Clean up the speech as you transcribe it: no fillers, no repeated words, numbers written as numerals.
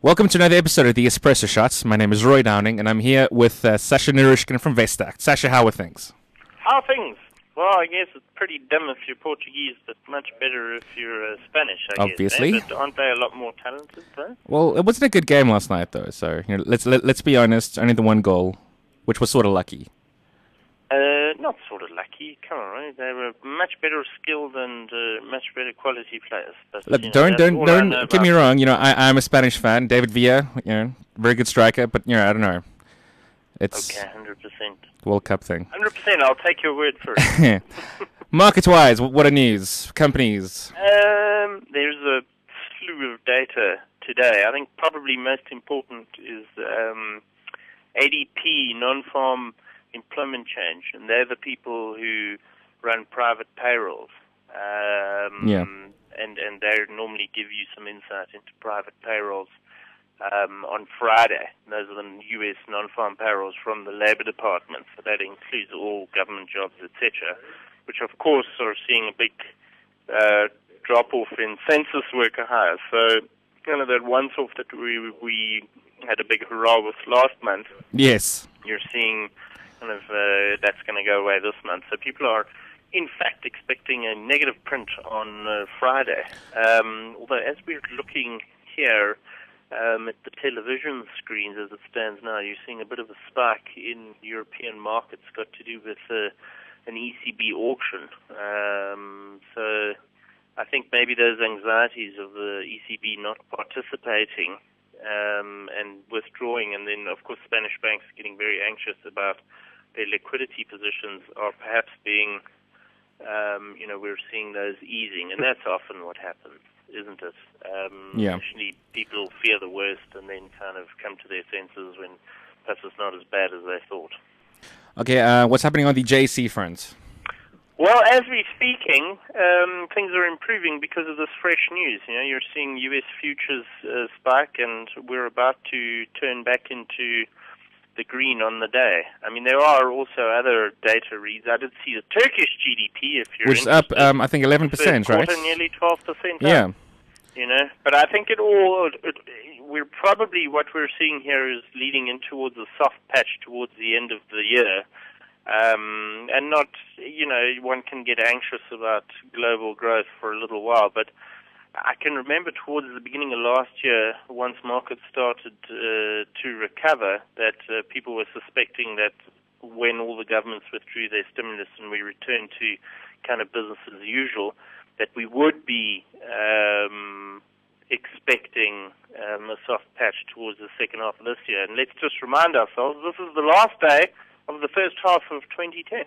Welcome to another episode of the Espresso Shots. My name is Roy Downing, and I'm here with Sasha Naryshkine from Vestact. Sasha, how are things? How are things? Well, I guess it's pretty dumb if you're Portuguese, but much better if you're Spanish, I Obviously. guess. But aren't they a lot more talented, though? Well, it wasn't a good game last night, though. So let's be honest. Only the one goal, which was sort of lucky. Not sort of lucky. Come on, right? They were much better skilled and much better quality players. But, Look, that's all I know don't get me about wrong. I'm a Spanish fan. David Villa, very good striker. But I don't know. It's Okay, 100%. World Cup thing. 100%, I'll take your word for it. Market-wise, what are news? Companies. There's a slew of data today. I think probably most important is ADP, non-farm employment change, and they're the people who run private payrolls. And they normally give you some insight into private payrolls on Friday. Those are the U.S. non-farm payrolls from the Labor Department, so that includes all government jobs, etc., which of course are seeing a big drop-off in census worker hires. So kind of that once-off that we had a big hurrah with last month. Yes. You're seeing kind of that's going to go away this month. So people are, in fact, expecting a negative print on Friday. Although as we're looking here at the television screens as it stands now, you're seeing a bit of a spike in European markets got to do with an ECB auction. So I think maybe those anxieties of the ECB not participating and withdrawing, and then, of course, Spanish banks getting very anxious about their liquidity positions are perhaps being, we're seeing those easing, and that's often what happens, isn't it? Yeah. Usually people fear the worst and then kind of come to their senses when perhaps it's not as bad as they thought. Okay, what's happening on the JC front? Well, as we're speaking, things are improving because of this fresh news. You're seeing U.S. futures spike, and we're about to turn back into the green on the day. I mean, there are also other data reads. I did see the Turkish GDP, if you're Which is interested. up, I think, 11%, right? Nearly 12% up. Yeah. But I think we're probably, what we're seeing here is leading in towards a soft patch towards the end of the year. And not, one can get anxious about global growth for a little while, but I can remember towards the beginning of last year, once markets started to recover, that people were suspecting that when all the governments withdrew their stimulus and we returned to kind of business as usual, that we would be expecting a soft patch towards the second half of this year. And let's just remind ourselves, this is the last day of the first half of 2010.